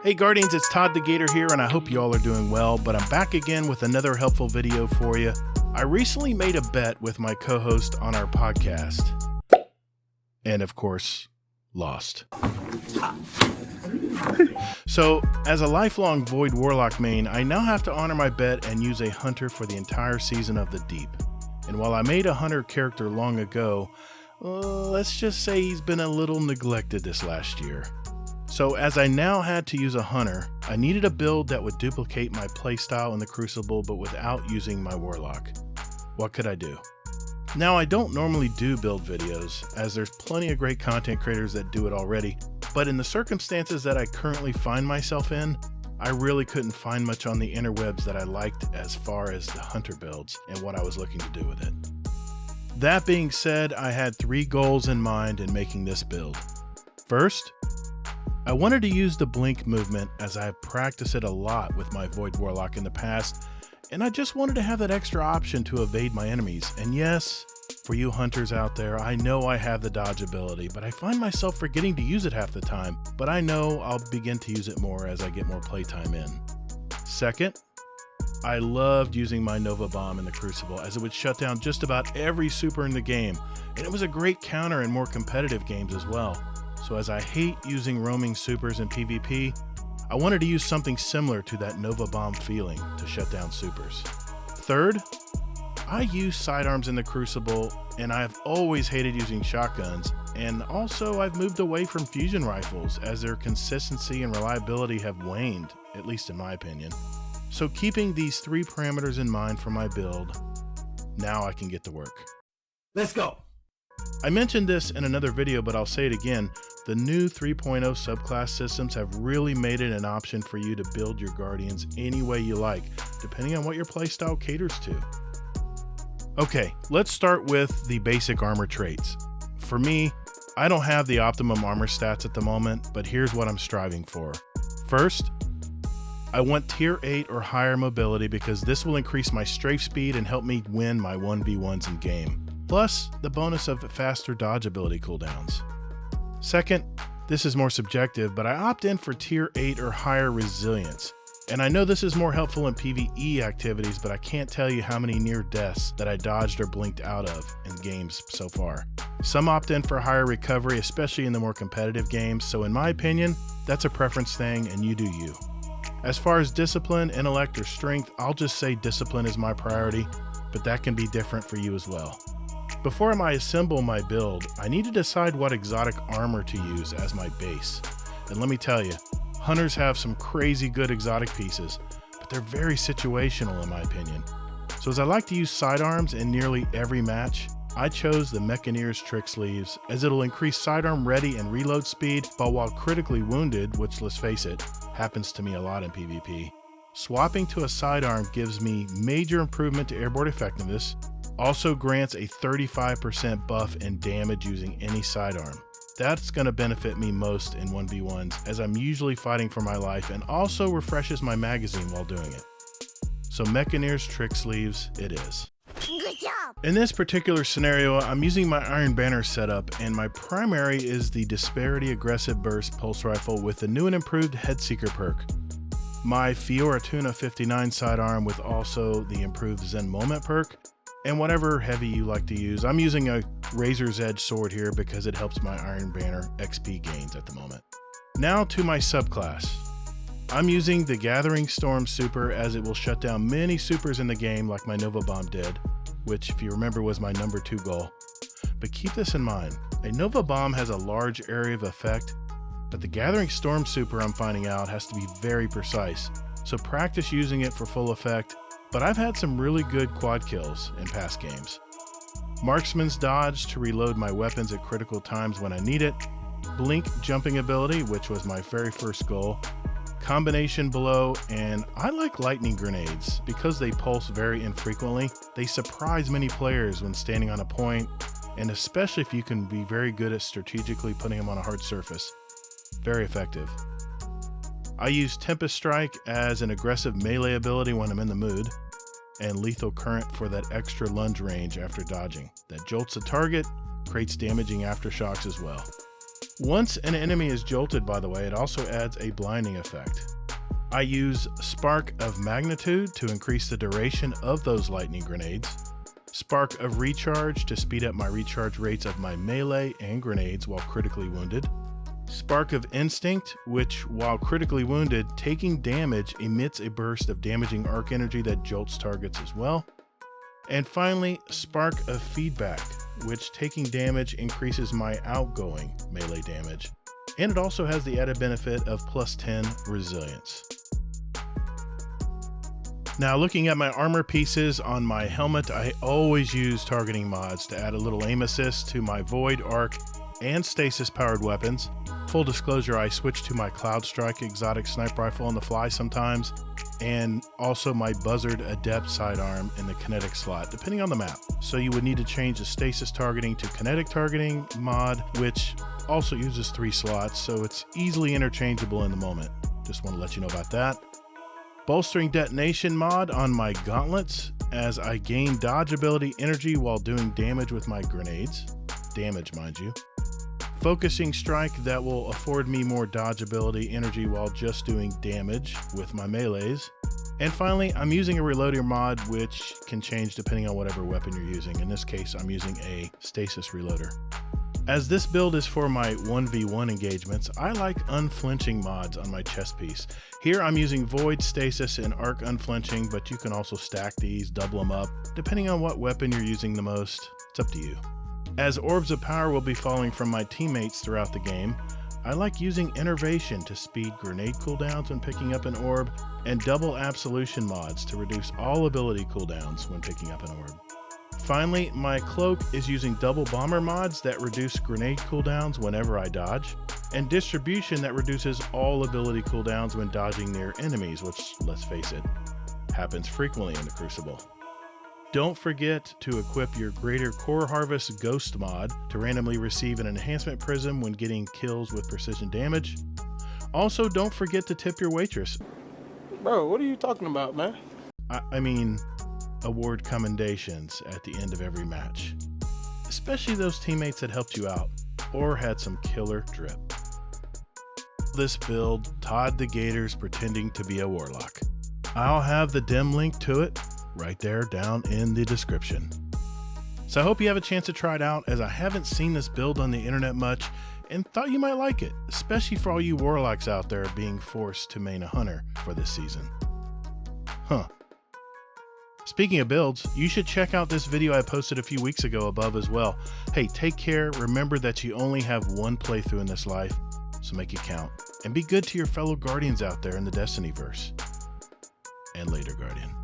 Hey Guardians, it's Todd the Gator here, and I hope you all are doing well, but I'm back again with another helpful video for you. I recently made a bet with my co-host on our podcast, and of course, lost. So, as a lifelong Void Warlock main, I now have to honor my bet and use a hunter for the entire season of the Deep. And while I made a hunter character long ago, let's just say he's been a little neglected this last year. So as I now had to use a hunter, I needed a build that would duplicate my playstyle in the Crucible but without using my Warlock. What could I do? Now I don't normally do build videos, as there's plenty of great content creators that do it already, but in the circumstances that I currently find myself in, I really couldn't find much on the interwebs that I liked as far as the hunter builds and what I was looking to do with it. That being said, I had 3 goals in mind in making this build. First, I wanted to use the blink movement as I have practiced it a lot with my Void Warlock in the past, and I just wanted to have that extra option to evade my enemies. And yes, for you hunters out there, I know I have the dodge ability, but I find myself forgetting to use it half the time, but I know I'll begin to use it more as I get more playtime in. Second, I loved using my Nova Bomb in the Crucible as it would shut down just about every super in the game, and it was a great counter in more competitive games as well. So as I hate using roaming supers in PvP, I wanted to use something similar to that Nova Bomb feeling to shut down supers. Third, I use sidearms in the Crucible, and I have always hated using shotguns, and also I've moved away from fusion rifles as their consistency and reliability have waned, at least in my opinion. So keeping these 3 parameters in mind for my build, now I can get to work. Let's go! I mentioned this in another video, but I'll say it again. The new 3.0 subclass systems have really made it an option for you to build your Guardians any way you like, depending on what your playstyle caters to. Okay, let's start with the basic armor traits. For me, I don't have the optimum armor stats at the moment, but here's what I'm striving for. First, I want tier 8 or higher mobility because this will increase my strafe speed and help me win my 1v1s in game. Plus, the bonus of faster dodge ability cooldowns. Second, this is more subjective, but I opt in for tier 8 or higher resilience. And I know this is more helpful in PvE activities, but I can't tell you how many near deaths that I dodged or blinked out of in games so far. Some opt in for higher recovery, especially in the more competitive games, so in my opinion, that's a preference thing and you do you. As far as discipline, intellect, or strength, I'll just say discipline is my priority, but that can be different for you as well. Before I assemble my build, I need to decide what exotic armor to use as my base. And let me tell you, hunters have some crazy good exotic pieces, but they're very situational in my opinion. So as I like to use sidearms in nearly every match, I chose the Mechaneer's Trick Sleeves as it'll increase sidearm ready and reload speed, but while critically wounded, which let's face it, happens to me a lot in PvP, swapping to a sidearm gives me major improvement to airborne effectiveness, also grants a 35% buff in damage using any sidearm. That's going to benefit me most in 1v1s as I'm usually fighting for my life, and also refreshes my magazine while doing it. So Mechaneer's Trick Sleeves it is. Good job! In this particular scenario, I'm using my Iron Banner setup, and my primary is the Disparity Aggressive Burst Pulse Rifle with the new and improved Headseeker perk. My Fiora Tuna 59 sidearm with also the improved Zen Moment perk, and whatever heavy you like to use. I'm using a Razor's Edge sword here because it helps my Iron Banner XP gains at the moment. Now to my subclass. I'm using the Gathering Storm super as it will shut down many supers in the game like my Nova Bomb did, which if you remember was my number 2 goal. But keep this in mind, a Nova Bomb has a large area of effect, but the Gathering Storm super I'm finding out has to be very precise, so practice using it for full effect. But I've had some really good quad kills in past games. Marksman's Dodge to reload my weapons at critical times when I need it, Blink jumping ability, which was my very first goal, Combination Blow, and I like lightning grenades because they pulse very infrequently. They surprise many players when standing on a point, and especially if you can be very good at strategically putting them on a hard surface. Very effective. I use Tempest Strike as an aggressive melee ability when I'm in the mood, and Lethal Current for that extra lunge range after dodging. That jolts the target, creates damaging aftershocks as well. Once an enemy is jolted, by the way, it also adds a blinding effect. I use Spark of Magnitude to increase the duration of those lightning grenades, Spark of Recharge to speed up my recharge rates of my melee and grenades while critically wounded, Spark of Instinct, which, while critically wounded, taking damage emits a burst of damaging arc energy that jolts targets as well. And finally, Spark of Feedback, which taking damage increases my outgoing melee damage. And it also has the added benefit of +10 resilience. Now, looking at my armor pieces on my helmet, I always use targeting mods to add a little aim assist to my Void, Arc, and Stasis powered weapons. Full disclosure, I switch to my Cloud Strike exotic sniper rifle on the fly sometimes, and also my Buzzard Adept sidearm in the kinetic slot, depending on the map. So you would need to change the stasis targeting to kinetic targeting mod, which also uses 3 slots, so it's easily interchangeable in the moment. Just want to let you know about that. Bolstering detonation mod on my gauntlets, as I gain dodge ability energy while doing damage with my grenades. Damage, mind you. Focusing strike that will afford me more dodge ability energy while just doing damage with my melees. And finally, I'm using a reloader mod, which can change depending on whatever weapon you're using. In this case, I'm using a stasis reloader. As this build is for my 1v1 engagements, I like unflinching mods on my chest piece. Here I'm using Void, Stasis, and Arc unflinching, but you can also stack these, double them up, depending on what weapon you're using the most. It's up to you. As orbs of power will be falling from my teammates throughout the game, I like using Innervation to speed grenade cooldowns when picking up an orb, and double absolution mods to reduce all ability cooldowns when picking up an orb. Finally, my cloak is using double bomber mods that reduce grenade cooldowns whenever I dodge, and distribution that reduces all ability cooldowns when dodging near enemies, which, let's face it, happens frequently in the Crucible. Don't forget to equip your Greater Core Harvest Ghost mod to randomly receive an enhancement prism when getting kills with precision damage. Also, don't forget to tip your waitress. Bro, what are you talking about, man? I mean, award commendations at the end of every match. Especially those teammates that helped you out or had some killer drip. This build, Todd the Gator's pretending to be a warlock. I'll have the dim link to it right there down in the description. So I hope you have a chance to try it out, as I haven't seen this build on the internet much and thought you might like it, especially for all you warlocks out there being forced to main a hunter for this season. Speaking of builds, you should check out this video I posted a few weeks ago above as well. Hey, take care, remember that you only have one playthrough in this life, so make it count, and be good to your fellow Guardians out there in the Destinyverse. And later, Guardian.